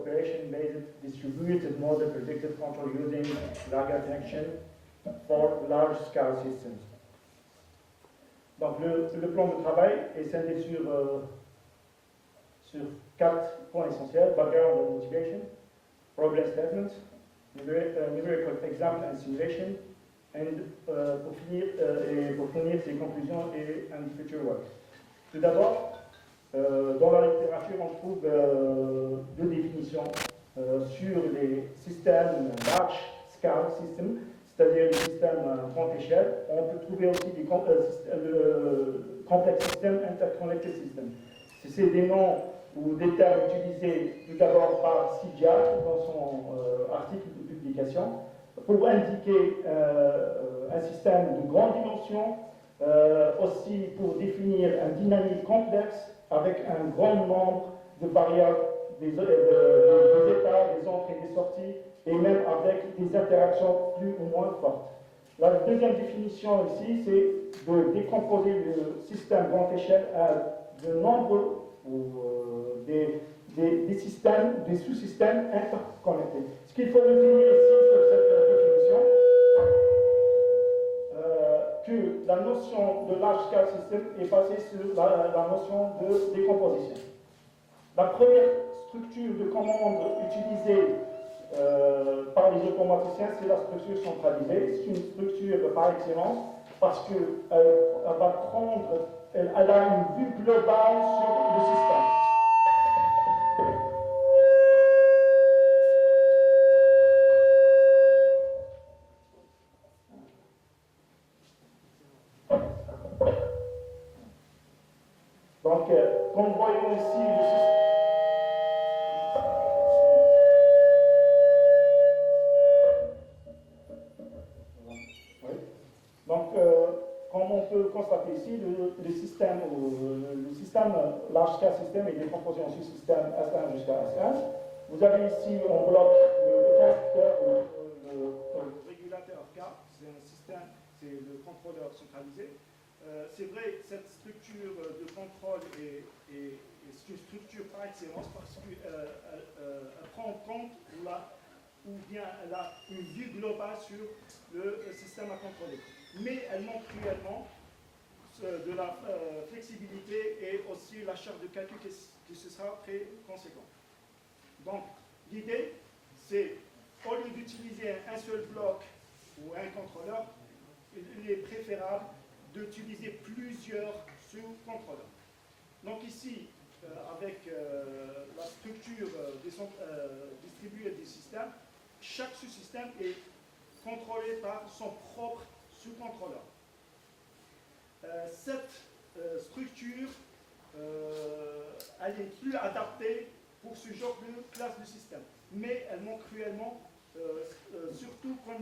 operation-based distributed model predictive control using lag attention for large-scale systems. Donc le plan de travail est scindé sur 4 points essentiels: background and mitigation, problem statement, numerical example and simulation, and pour finir ses conclusions and future work. Tout d'abord, dans la littérature, on trouve 2 définitions sur les systèmes large scale systems, c'est-à-dire les systèmes à grande échelle. On peut trouver aussi des complex systems, interconnected systems. C'est des noms ou des termes utilisés tout d'abord par CGI dans son article de publication pour indiquer un système de grande dimension, aussi pour définir une dynamique complexe avec un grand nombre de variables, des états, des entrées et des sorties, et même avec des interactions plus ou moins fortes. La deuxième définition ici, c'est de décomposer le système grande échelle à de nombreux des systèmes, des sous-systèmes interconnectés. Ce qu'il faut retenir ici sur cette définition, que la notion de large-scale system est basée sur la notion de décomposition. La première structure de commande utilisée par les automaticiens, c'est la structure centralisée. C'est une structure par excellence parce qu'elle a une vue globale sur le système. Donc, comme voyons ici, le système. Donc, comme on peut constater ici, le système large-scale système est décomposé en sous-système S1 jusqu'à S1. Vous avez ici en bloc le régulateur K, c'est un système, c'est le contrôleur centralisé. C'est vrai, cette structure de contrôle est une structure par excellence parce qu'elle prend en compte ou bien elle a une vue globale sur le système à contrôler. Mais elle manque cruellement de la flexibilité et aussi la charge de calcul qui se sera très conséquent. Donc, l'idée, c'est, au lieu d'utiliser un seul bloc ou un contrôleur, il est préférable d'utiliser plusieurs sous-contrôleurs. Donc ici, avec la structure distribuée du système, chaque sous-système est contrôlé par son propre sous-contrôleur. Cette structure, elle est plus adaptée pour ce genre de classe de système, mais elle manque cruellement, surtout qu'on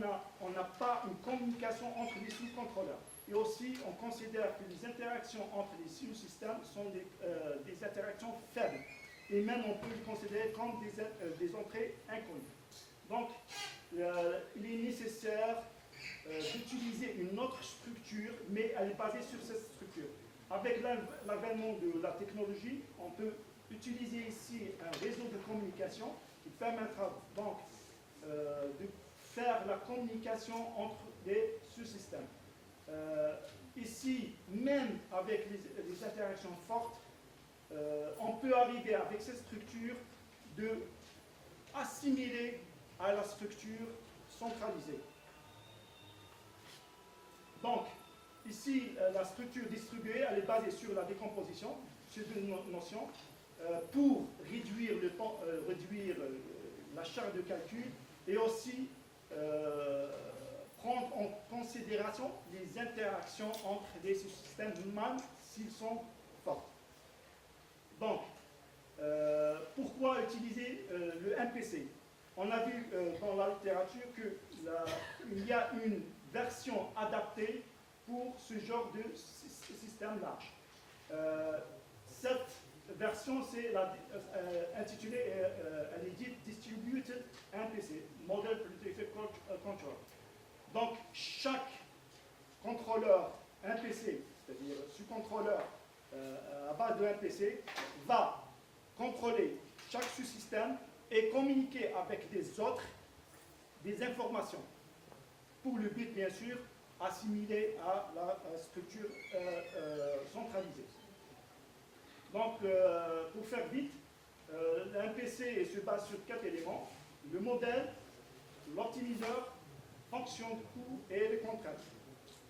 n'a pas une communication entre les sous-contrôleurs. Et aussi, on considère que les interactions entre les sous-systèmes sont des interactions faibles. Et même, on peut les considérer comme des entrées inconnues. Donc, il est nécessaire d'utiliser une autre structure, mais elle est basée sur cette structure. Avec l'avènement de la technologie, on peut utiliser ici un réseau de communication qui permettra donc de faire la communication entre les sous-systèmes. Ici, même avec les interactions fortes, on peut arriver avec cette structure de assimiler à la structure centralisée. Donc, ici, la structure distribuée, elle est basée sur la décomposition, ces deux notions, pour réduire la charge de calcul et aussi prendre en considération les interactions entre les systèmes, même s'ils sont forts. Donc, pourquoi utiliser le MPC? On a vu dans la littérature qu'il y a une version adaptée pour ce genre de système large. Cette version, c'est intitulée, elle est dite Distributed MPC, Model Predictive Control. Donc, chaque contrôleur MPC, c'est-à-dire sous-contrôleur à base de MPC, va contrôler chaque sous-système et communiquer avec des autres des informations. Pour le but, bien sûr, assimilé à la structure centralisée. Donc, pour faire vite, un PC se base sur 4 éléments: le modèle, l'optimiseur, fonction de coût et les contraintes.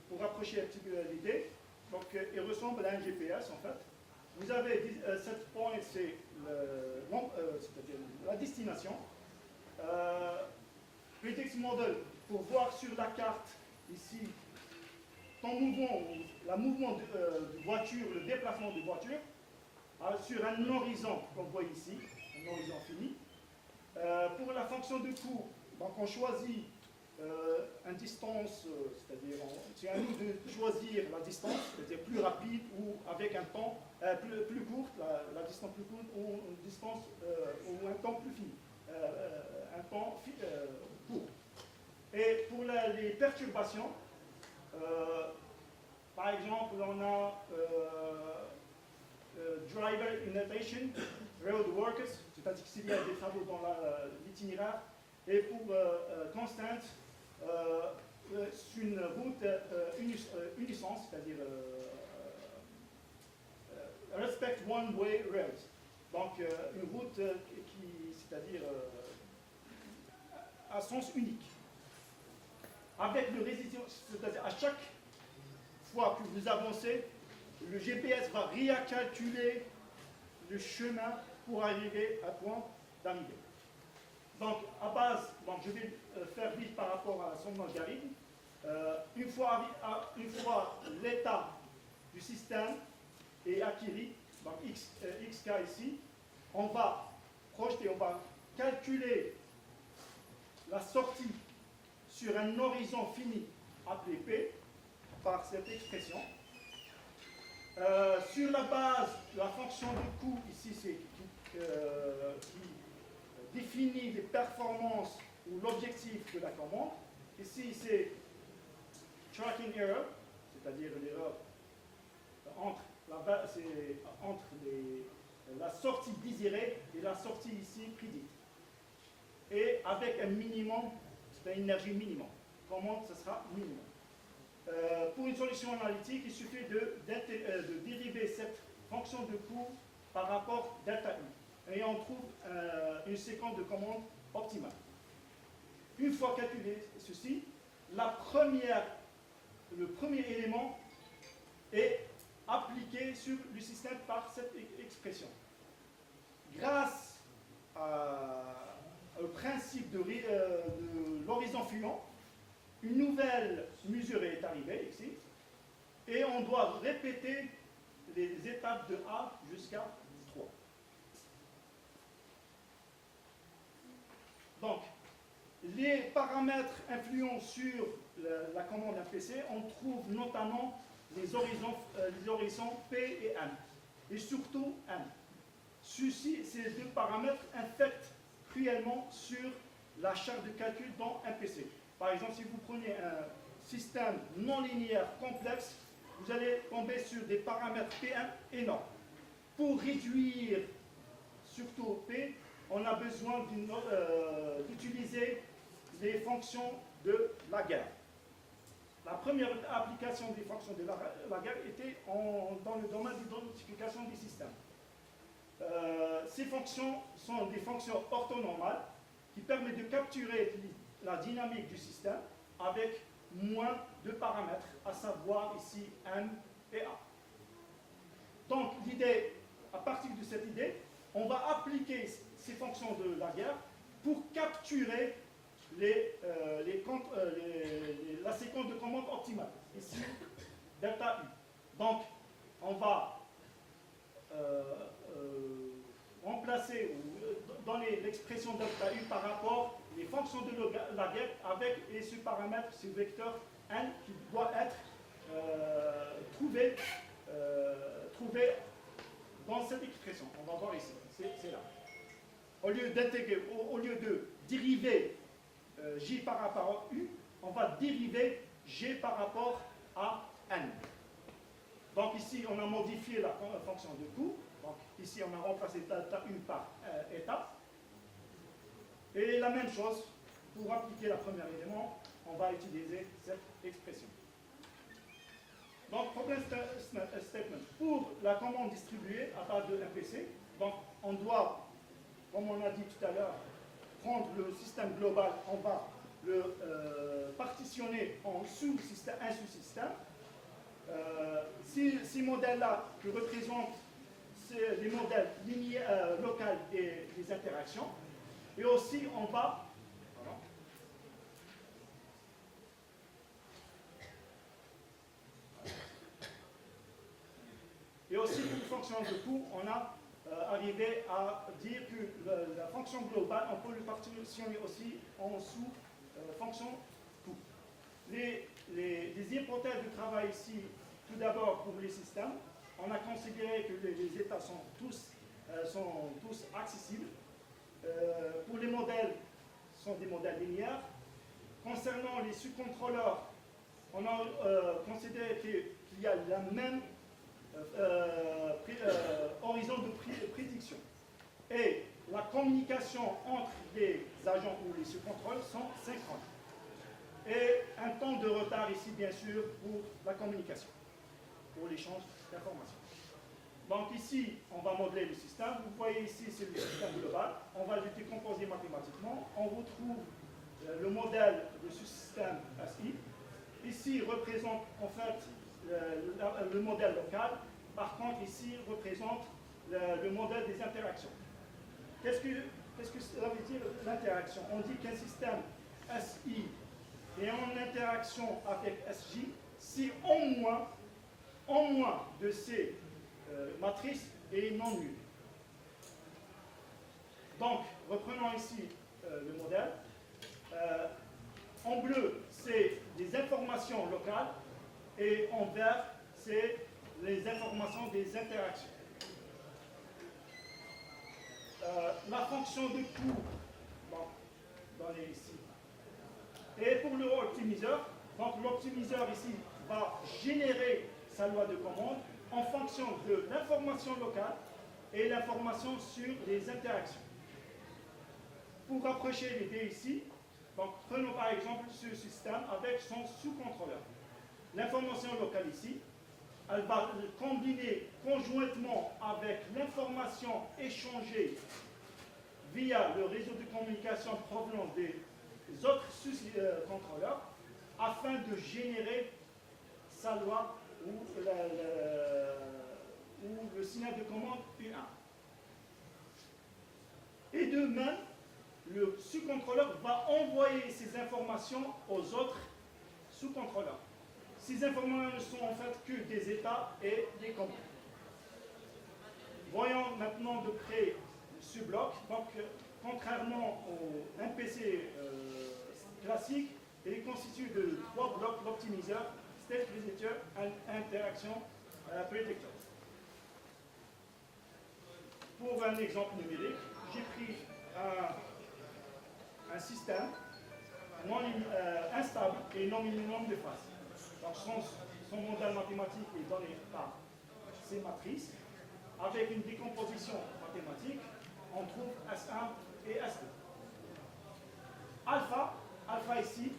Pour rapprocher un petit peu l'idée, donc il ressemble à un GPS en fait. Vous avez 7 points, c'est la destination. Predict model, pour voir sur la carte ici ton mouvement, le mouvement de voiture, le déplacement de voiture, sur un horizon qu'on voit ici, un horizon fini. Pour la fonction de coût, donc on choisit une distance, c'est-à-dire c'est à nous de choisir la distance, c'est-à-dire plus rapide ou avec un temps plus court, la distance plus courte ou une distance ou un temps plus fini, un temps court. Et pour les perturbations, par exemple, on a driver innovation, road workers, c'est-à-dire s'il y a des travaux dans l'itinéraire, et pour constant, c'est une route unisens, c'est-à-dire respect one-way roads. Donc une route qui, c'est-à-dire à sens unique. Avec le résidu, c'est-à-dire à chaque fois que vous avancez, le GPS va récalculer le chemin pour arriver à point d'arrivée. Donc, à base, donc je vais faire vite par rapport à son algorithme. Une fois l'état du système est acquis, donc XK ici, on va projeter, on va calculer la sortie sur un horizon fini appelé P par cette expression. Sur la base de la fonction de coût, ici c'est qui définit les performances ou l'objectif de la commande. Ici c'est tracking error, c'est-à-dire l'erreur entre la sortie désirée et la sortie ici prédite. Et avec un minimum, c'est une énergie minimum. Commande, ce sera minimum. Pour une solution analytique, il suffit de dériver cette fonction de coût par rapport delta U. Et on trouve une séquence de commande optimale. Une fois calculé ceci, le premier élément est appliqué sur le système par cette expression. Grâce au principe de l'horizon fuyant, une nouvelle mesure est arrivée ici, et on doit répéter les étapes de A jusqu'à 3. Donc, les paramètres influents sur la commande APC, on trouve notamment les horizons P et M, et surtout M. Ces deux paramètres infectent cruellement sur la charge de calcul dans un PC. Par exemple, si vous prenez un système non linéaire complexe, vous allez tomber sur des paramètres P1 énormes. Pour réduire surtout P, on a besoin d'utiliser les fonctions de Laguerre. La première application des fonctions de Laguerre était dans le domaine d'identification des systèmes. Ces fonctions sont des fonctions orthonormales qui permettent de capturer la dynamique du système avec moins de paramètres, à savoir ici M et A. Donc l'idée, à partir de cette idée, on va appliquer ces fonctions de Laguerre pour capturer la séquence de commande optimale, ici delta U. Donc on va remplacer ou donner l'expression delta U par rapport les fonctions de Laguerre avec ce paramètre, ce vecteur N qui doit être trouvé dans cette expression. On va voir ici, c'est là. Au lieu de dériver J par rapport à U, on va dériver G par rapport à N. Donc ici, on a modifié la fonction de coût. Donc ici, on a remplacé delta U par étape. Et la même chose, pour appliquer le premier élément, on va utiliser cette expression. Donc, problem statement. Pour la commande distribuée à base de MPC, donc on doit, comme on a dit tout à l'heure, prendre le système global, on va le partitionner en sous-système, un sous-système. Ces modèles-là qui représentent les modèles linéaires, locaux et les interactions. Et aussi, on va et aussi, pour une fonction de coût, on a arrivé à dire que la fonction globale, on peut le partitionner aussi en sous-fonction coût. Les hypothèses de travail ici, tout d'abord pour les systèmes, on a considéré que les états sont tous accessibles. Pour les modèles, ce sont des modèles linéaires. Concernant les sous-contrôleurs, on a considéré qu'il y a la même horizon de prédiction. Et la communication entre les agents ou les sous-contrôles sont synchrones. Et un temps de retard ici, bien sûr, pour la communication, pour l'échange d'informations. Donc ici, on va modeler le système. Vous voyez ici, c'est le système global. On va le décomposer mathématiquement. On retrouve le modèle de ce système SI. Ici, représente en fait le modèle local. Par contre, ici, représente le modèle des interactions. Qu'est-ce que cela veut dire, l'interaction? On dit qu'un système SI est en interaction avec SJ si en moins de ces matrices est non nulle. Donc, reprenons ici le modèle. En bleu, c'est des informations locales et en vert, c'est les informations des interactions. La fonction de coût, dans les ici. Et pour le optimiseur, donc l'optimiseur ici va générer sa loi de commande en fonction de l'information locale et l'information sur les interactions. Pour rapprocher les deux ici, donc prenons par exemple ce système avec son sous-contrôleur. L'information locale ici, elle va combiner conjointement avec l'information échangée via le réseau de communication provenant des autres sous-contrôleurs afin de générer sa loi ou le signal de commande U1. Et de même, le sous-contrôleur va envoyer ces informations aux autres sous-contrôleurs. Ces informations ne sont en fait que des états et des commandes. Voyons maintenant de près ce bloc. Donc, contrairement au MPC classique, il est constitué de 3 blocs d'optimiseur, state predictor, interaction predictor. Pour un exemple numérique, j'ai pris un système instable et non minimum de phase. Donc son modèle mathématique est donné par ces matrices. Avec une décomposition mathématique, on trouve S1 et S2. Alpha ici,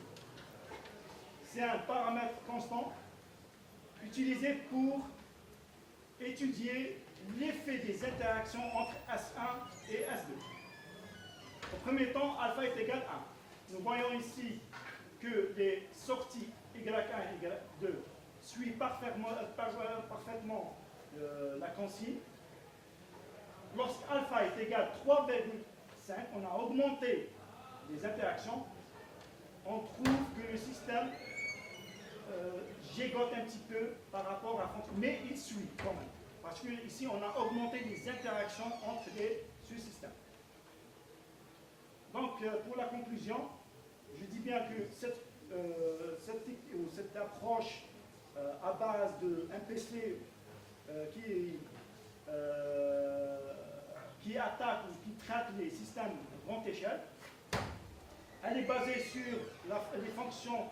c'est un paramètre constant utilisé pour étudier l'effet des interactions entre S1 et S2. Au premier temps, alpha est égal à 1. Nous voyons ici que les sorties Y1 et Y2 suivent parfaitement la consigne. Lorsqu'alpha est égal à 3,5, on a augmenté les interactions. On trouve que le système gigote un petit peu par rapport à la fonction, mais il suit quand même. Parce qu'ici, on a augmenté les interactions entre les sous-systèmes. Donc, pour la conclusion, je dis bien que cette approche à base de MPC qui attaque ou qui traite les systèmes à grande échelle, elle est basée sur les fonctions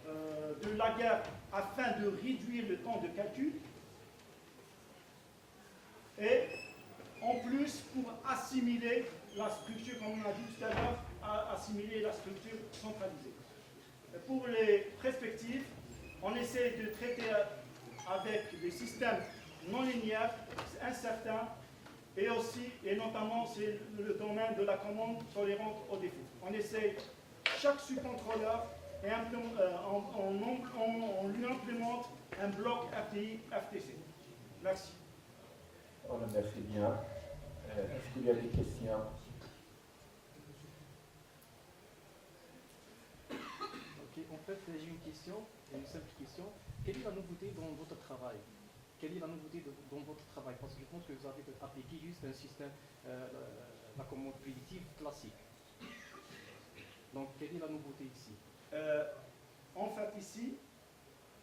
de Laguerre afin de réduire le temps de calcul. Et en plus, pour assimiler la structure, comme on a dit tout à l'heure, assimiler la structure centralisée. Pour les perspectives, on essaie de traiter avec des systèmes non linéaires, incertains, et aussi, et notamment, c'est le domaine de la commande tolérante aux défauts. On essaie, chaque sous-contrôleur, on lui implémente un bloc RTI FTC. Merci. On remercie bien. Est-ce qu'il y a des questions? Ok, en fait, j'ai une question, une simple question. Quelle est la nouveauté dans votre travail? Quelle est la nouveauté dans votre travail? Parce que je pense que vous avez appliqué juste un système, la commande prédictive classique. Donc, quelle est la nouveauté ici? En fait, ici,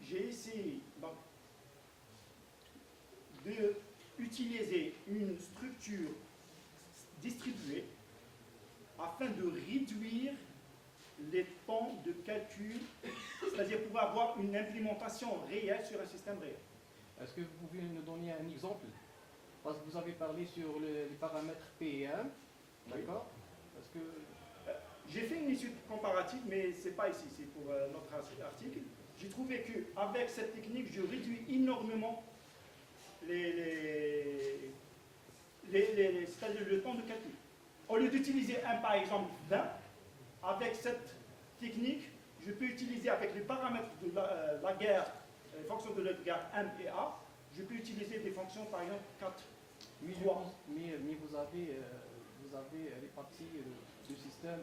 j'ai essayé d'utiliser une structure distribuée afin de réduire les temps de calcul, c'est-à-dire pour avoir une implémentation réelle sur un système réel. Est-ce que vous pouvez nous donner un exemple? Parce que vous avez parlé sur les paramètres P et M, d'accord? Est-ce que... J'ai fait une étude comparative, mais ce n'est pas ici, c'est pour notre article. J'ai trouvé qu'avec cette technique, je réduis énormément c'est-à-dire le temps de calcul. Au lieu d'utiliser par exemple 20, avec cette technique, je peux utiliser avec les paramètres de la guerre, les fonctions de la guerre M et A, je peux utiliser des fonctions par exemple 4, 3. Mais vous avez réparti ce système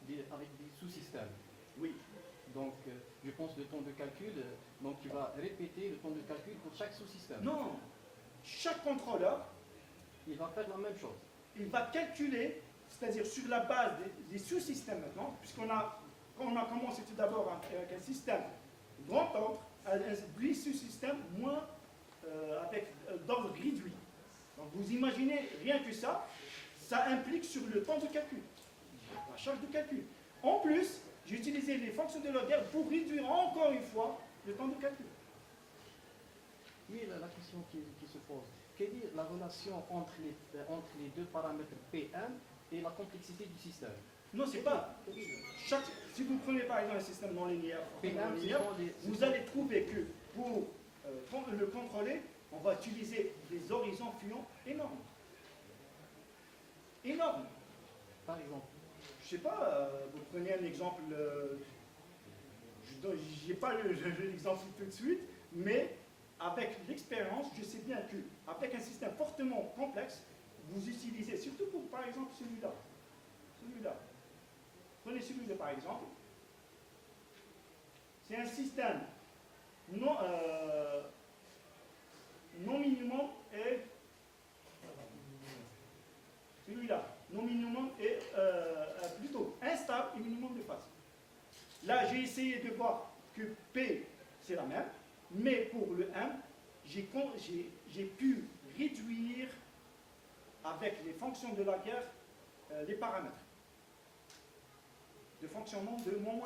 avec des sous-systèmes. Oui. Donc, je pense le temps de calcul, donc tu vas répéter le temps de calcul pour chaque sous-système. Non, chaque contrôleur, il va faire la même chose. Il va calculer, c'est-à-dire sur la base des sous-systèmes maintenant, puisqu'on a commencé tout d'abord avec un système grand ordre, un sous-système moins avec d'ordre réduit. Donc vous imaginez, rien que ça, ça implique sur le temps de calcul, la charge de calcul. En plus, j'ai utilisé les fonctions de Logarithm pour réduire encore une fois le temps de calcul. Oui, la question qui se pose, quelle est la relation entre les deux paramètres PM et la complexité du système? Non, c'est pas. Si vous prenez par exemple un système non linéaire, vous allez trouver que pour le contrôler, on va utiliser des horizons fluents énormes. Énormes. Par exemple? Je sais pas, vous prenez un exemple, je n'ai pas l'exemple tout de suite, mais avec l'expérience, je sais bien qu'avec un système fortement complexe, vous utilisez, surtout pour par exemple celui-là. Prenez celui-là par exemple. C'est un système non minimum et celui-là. Non minimum et plutôt instable et minimum de phase. Là, j'ai essayé de voir que P, c'est la même, mais pour le M, j'ai pu réduire avec les fonctions de la guerre les paramètres de fonctionnement de mon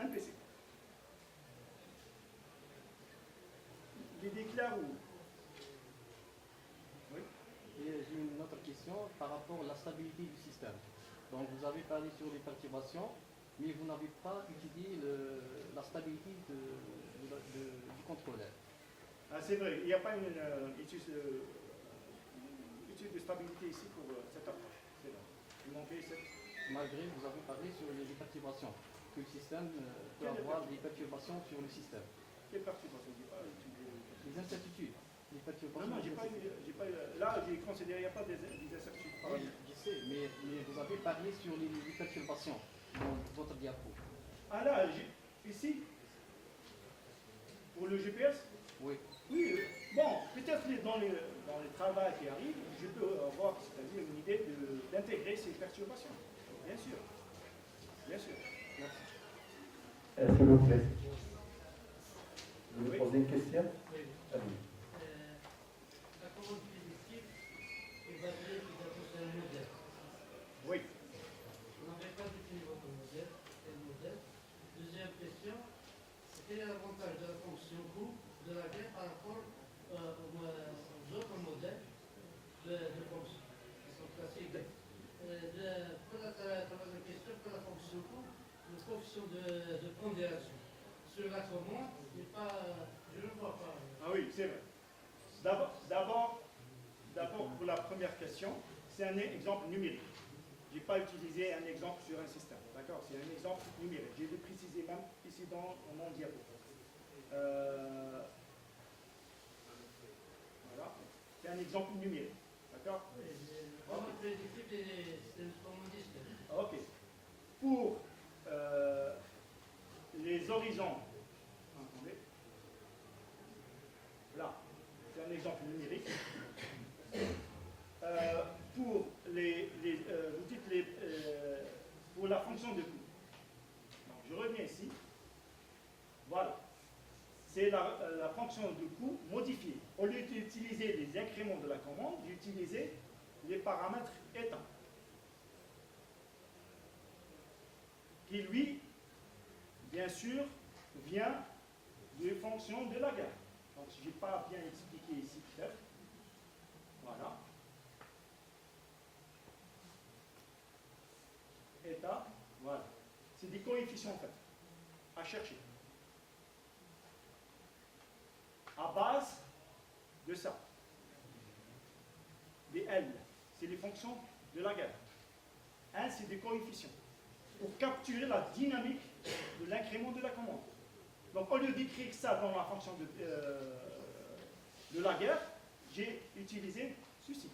MPC. L'idée claire ou... Oui. Et j'ai une autre question par rapport à la stabilité du système. Donc vous avez parlé sur les perturbations, mais vous n'avez pas étudié la stabilité du contrôleur. Ah, c'est vrai, il n'y a pas une étude de stabilité ici pour cette approche. C'est vrai. Il manquait cette... Malgré, vous avez parlé sur les perturbations, que le système peut avoir des perturbations sur le système. Quelles perturbations? Les incertitudes. Les perturbations. Non, j'ai pas eu. Là, j'ai considéré qu'il n'y a pas des incertitudes. Oui, je sais, mais vous avez parlé sur les perturbations dans votre diapo. Ah là, ici, pour le GPS? Oui. Oui, bon, peut-être dans les travaux qui arrivent, je peux avoir, c'est-à-dire une idée d'intégrer ces perturbations. Bien sûr. Bien sûr. Merci. S'il vous plaît. Vous voulez Oui. poser une question? Oui. Allez. La commande prédictive est basée sur un modèle. Oui. Vous n'avez pas défini votre modèle. Quel modèle? Deuxième question, quel est l'avantage de la fonction coût de la guerre par rapport aux autres modèles de fonctions qui sont classés? fonction de pondération. Sur la commande, je ne vois pas. Ah oui, c'est vrai. D'abord, pour la première question, c'est un exemple numérique. Je n'ai pas utilisé un exemple sur un système. D'accord? C'est un exemple numérique. J'ai dû préciser même ici dans mon diapo. Voilà. C'est un exemple numérique. D'accord? Vraiment prédictif, c'est un commandiste. Ok. Pour les horizons, attendez. Là, c'est un exemple numérique. Pour vous dites pour la fonction de coût. Donc, je reviens ici. Voilà. C'est la fonction de coût modifiée. Au lieu d'utiliser les incréments de la commande, j'ai utilisé les paramètres état, qui lui, bien sûr, vient des fonctions de la gamme. Donc, je n'ai pas bien expliqué ici peut-être. Voilà. État, voilà. C'est des coefficients en fait, à chercher. À base de ça. Des L, c'est les fonctions de la gamme. 1, c'est des coefficients. Pour capturer la dynamique de l'incrément de la commande. Donc, au lieu d'écrire ça dans la fonction de la guerre, j'ai utilisé ceci.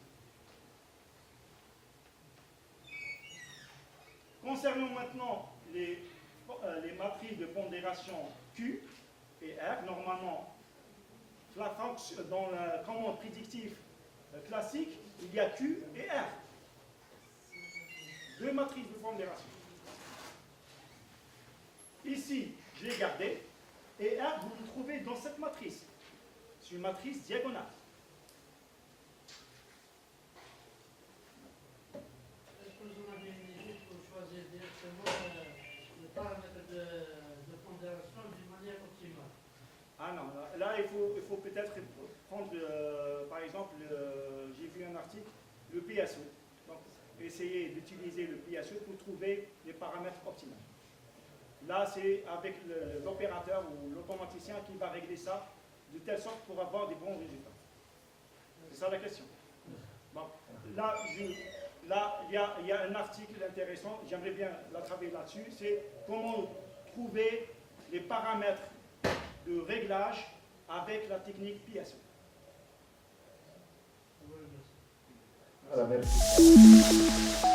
Concernant maintenant les matrices de pondération Q et R, normalement, dans la commande prédictive classique, il y a Q et R. Deux matrices de pondération. Ici, je l'ai gardé, et R, vous le trouvez dans cette matrice. C'est une matrice diagonale. Est-ce que vous en avez une idée pour choisir directement le paramètre de pondération d'une manière optimale? Ah non, là il faut peut-être prendre, par exemple, j'ai vu un article, le PSO. Donc, essayer d'utiliser le PSO pour trouver les paramètres optimaux. Là, c'est avec l'opérateur ou l'automaticien qui va régler ça de telle sorte pour avoir des bons résultats. C'est ça la question. Bon, là, il y a un article intéressant, j'aimerais bien la travailler là-dessus, c'est comment trouver les paramètres de réglage avec la technique PSO. Voilà, merci.